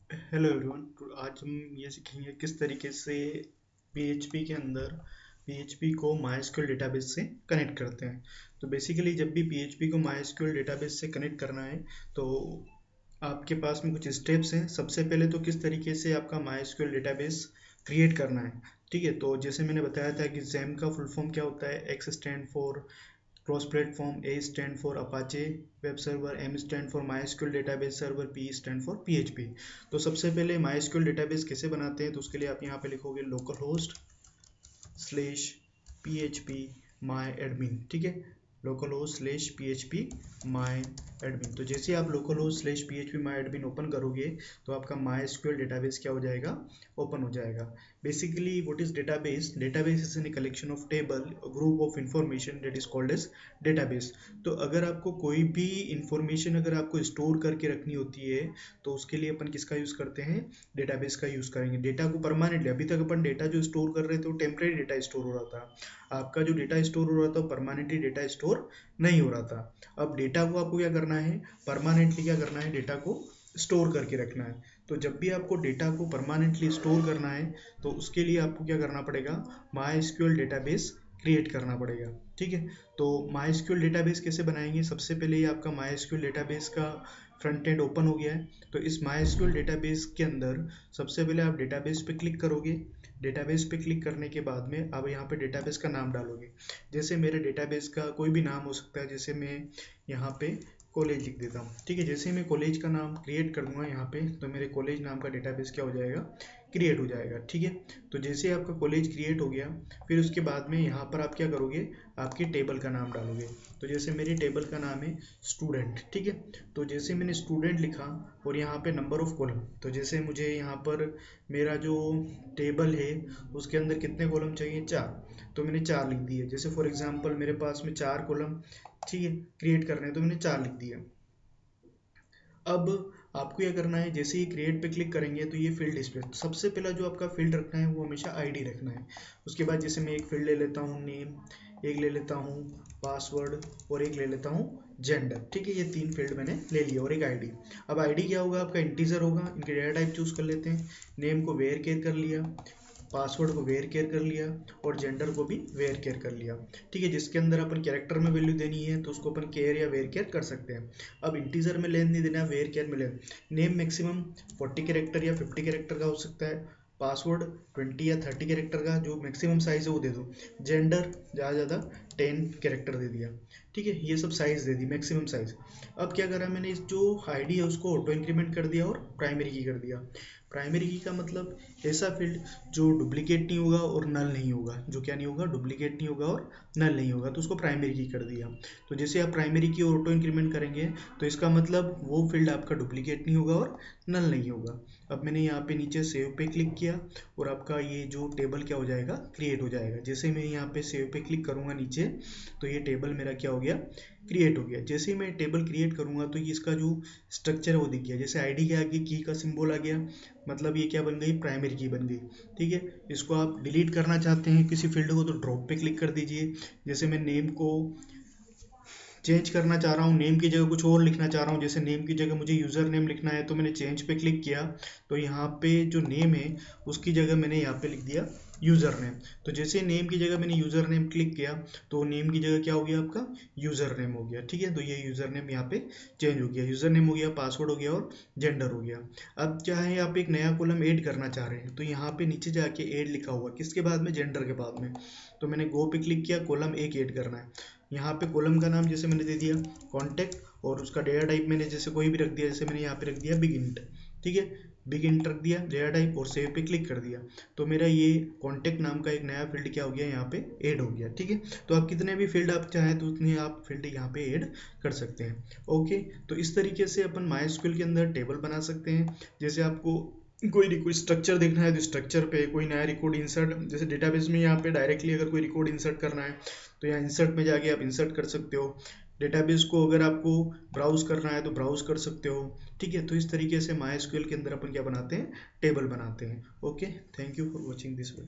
Hello everyone. तो आज हम ये सीखेंगे किस तरीके से पीएचपी के अंदर पीएचपी को माइस्क्यूएल डेटाबेस से कनेक्ट करते हैं। तो बेसिकली जब भी पीएचपी को माइस्क्यूएल डेटाबेस से कनेक्ट करना है तो आपके पास में कुछ स्टेप्स हैं। सबसे पहले तो किस तरीके से आपका माइस्क्यूएल डेटाबेस क्रिएट करना है। ठीक है, तो जैसे मैंने बताया था कि जैम का फुल फॉर्म क्या होता है। X stand for cross platform, A stand for Apache web server, M stand for MySQL database server, P stand for PHP. तो सबसे पहले माइस्क्यूएल डेटाबेस कैसे बनाते हैं, तो उसके लिए आप यहाँ पे लिखोगे local host slash P H P माई एडमिन। ठीक है, local host slash P H P माई एडमिन। तो जैसे आप local host slash P H P माई एडमिन ओपन करोगे तो आपका माई एसक्यूएल डेटाबेस क्या हो जाएगा, ओपन हो जाएगा। Basically what is database? Database is an collection of table, group of information that is called as database. तो अगर आपको कोई भी इंफॉर्मेशन अगर आपको स्टोर करके रखनी होती है तो उसके लिए अपन किसका यूज़ करते हैं, डेटाबेस का यूज़ करेंगे। डेटा को परमानेंटली, अभी तक अपन डेटा जो स्टोर कर रहे थे वो टेम्परेरी डेटा स्टोर हो रहा था। आपका जो डेटा स्टोर हो रहा था परमानेंटली डेटा स्टोर नहीं हो रहा था। अब डेटा को आपको क्या करना है, परमानेंटली क्या करना है, डेटा को स्टोर करके रखना है। तो जब भी आपको डेटा को परमानेंटली स्टोर करना है तो उसके लिए आपको क्या करना पड़ेगा, माई डेटाबेस क्रिएट करना पड़ेगा। ठीक है, तो माई डेटाबेस कैसे बनाएंगे? सबसे पहले ये आपका माई डेटाबेस का फ्रंट एंड ओपन हो गया है। तो इस माई डेटाबेस के अंदर सबसे पहले आप डेटाबेस पे क्लिक करोगे। डेटाबेस पे क्लिक करने के बाद में आप यहाँ पे डेटाबेस का नाम डालोगे। जैसे मेरे डेटाबेस का कोई भी नाम हो सकता है, जैसे मैं यहाँ पे कॉलेज लिख देता हूँ। ठीक है, जैसे मैं कॉलेज का नाम क्रिएट कर दूंगा यहाँ पे तो मेरे कॉलेज नाम का डेटाबेस क्या हो जाएगा, क्रिएट हो जाएगा। ठीक है, तो जैसे आपका कॉलेज क्रिएट हो गया फिर उसके बाद में यहाँ पर आप क्या करोगे, आपकी टेबल का नाम डालोगे। तो जैसे मेरी टेबल का नाम है स्टूडेंट। ठीक है, तो जैसे मैंने स्टूडेंट लिखा और यहाँ पे नंबर ऑफ कॉलम, तो जैसे मुझे यहाँ पर मेरा जो टेबल है उसके अंदर कितने कॉलम चाहिए, 4। तो मैंने 4 लिख दिए। जैसे फॉर एग्जांपल मेरे पास में 4 कॉलम, ठीक है, क्रिएट करने हैं तो मैंने 4 लिख दिया। अब आपको क्या करना है, जैसे ही क्रिएट पे क्लिक करेंगे तो ये फील्ड डिस्प्ले, सबसे पहला जो आपका फील्ड रखना है वो हमेशा आईडी रखना है। उसके बाद जैसे मैं एक फील्ड ले लेता हूँ नेम, एक ले लेता हूँ पासवर्ड और एक ले लेता हूँ जेंडर। ठीक है, ये 3 फील्ड मैंने ले लिया और एक आईडी। अब आईडी क्या होगा, आपका इंटीजर होगा। इनके डेटा टाइप चूज कर लेते हैं। नेम को वेयर केयर कर लिया, पासवर्ड को वेयर केयर कर लिया और जेंडर को भी वेयर केयर कर लिया। ठीक है, जिसके अंदर अपन कैरेक्टर में वैल्यू देनी है तो उसको अपन केयर या वेयर केयर कर सकते हैं। अब इंटीजर में लेन नहीं देना, वेयर केयर में लेन। नेम मैक्सिमम 40 कैरेक्टर या 50 कैरेक्टर का हो सकता है। पासवर्ड 20 या 30 कैरेक्टर का जो मैक्सिमम साइज है वो दे दो। जेंडर ज़्यादा ज़्यादा 10 कैरेक्टर दे दिया। ठीक है, ये सब साइज दे दी, मैक्सिमम साइज। अब क्या करा मैंने, इस जो आईडी है उसको ऑटो इंक्रीमेंट कर दिया और प्राइमरी की कर दिया। प्राइमरी की का मतलब ऐसा फील्ड जो डुप्लीकेट नहीं होगा और नल नहीं होगा, जो क्या नहीं होगा, डुप्लीकेट नहीं होगा और नल नहीं होगा, तो उसको प्राइमरी की कर दिया। तो जैसे आप प्राइमरी की ऑटो इंक्रीमेंट करेंगे तो इसका मतलब वो फील्ड आपका डुप्लीकेट नहीं होगा और नल नहीं होगा। अब मैंने यहाँ पे नीचे सेव पे क्लिक किया और आपका ये जो टेबल क्या हो जाएगा, क्रिएट हो जाएगा। जैसे मैं यहाँ पे सेव पे क्लिक करूँगा नीचे तो ये टेबल मेरा क्या हो गया, क्रिएट हो गया। जैसे ही मैं टेबल क्रिएट करूँगा तो ये इसका जो स्ट्रक्चर है वो दिख गया। जैसे आईडी के आगे की का सिंबल आ गया, मतलब ये क्या बन गई, प्राइमरी की बन गई। ठीक है, इसको आप डिलीट करना चाहते हैं किसी फील्ड को तो ड्रॉप पे क्लिक कर दीजिए। जैसे मैं नेम को चेंज करना चाह रहा हूँ, नेम की जगह कुछ और लिखना चाह रहा हूँ, जैसे नेम की जगह मुझे यूज़र नेम लिखना है तो मैंने चेंज पे क्लिक किया तो यहाँ पे जो नेम है उसकी जगह मैंने यहाँ पे लिख दिया यूज़र नेम। तो जैसे नेम की जगह मैंने यूज़र नेम क्लिक किया तो नेम की जगह क्या हो गया, आपका यूज़र नेम हो गया। ठीक है, तो ये यूज़र नेम यहाँ पे चेंज हो गया, यूज़र नेम हो गया, पासवर्ड हो गया और जेंडर हो गया। अब चाहे आप एक नया कॉलम ऐड करना चाह रहे हैं तो यहाँ पे नीचे जाके ऐड लिखा हुआ, किसके बाद में, जेंडर के बाद में। तो मैंने गो पे क्लिक किया, कॉलम एक ऐड करना है। यहाँ पे कॉलम का नाम जैसे मैंने दे दिया कॉन्टैक्ट और उसका डेटा टाइप मैंने जैसे कोई भी रख दिया, जैसे मैंने यहाँ पे रख दिया बिग इंट। ठीक है, बिग इंट रख दिया डेटा टाइप और सेव पे क्लिक कर दिया तो मेरा ये कॉन्टैक्ट नाम का एक नया फील्ड क्या हो गया, यहाँ पे ऐड हो गया। ठीक है, तो आप कितने भी फील्ड आप चाहें तो उतने आप फील्ड यहाँ पे ऐड कर सकते हैं। ओके, तो इस तरीके से अपन माई के अंदर टेबल बना सकते हैं। जैसे आपको कोई स्ट्रक्चर देखना है तो स्ट्रक्चर पे कोई नया रिकॉर्ड इंसर्ट, जैसे डेटाबेस में यहाँ पे डायरेक्टली अगर कोई रिकॉर्ड इंसर्ट करना है तो यहाँ इंसर्ट में जाके आप इंसर्ट कर सकते हो। डेटाबेस को अगर आपको ब्राउज करना है तो ब्राउज कर सकते हो। ठीक है, तो इस तरीके से माई के अंदर अपन क्या बनाते हैं, टेबल बनाते हैं। Okay, thank you for watching this video.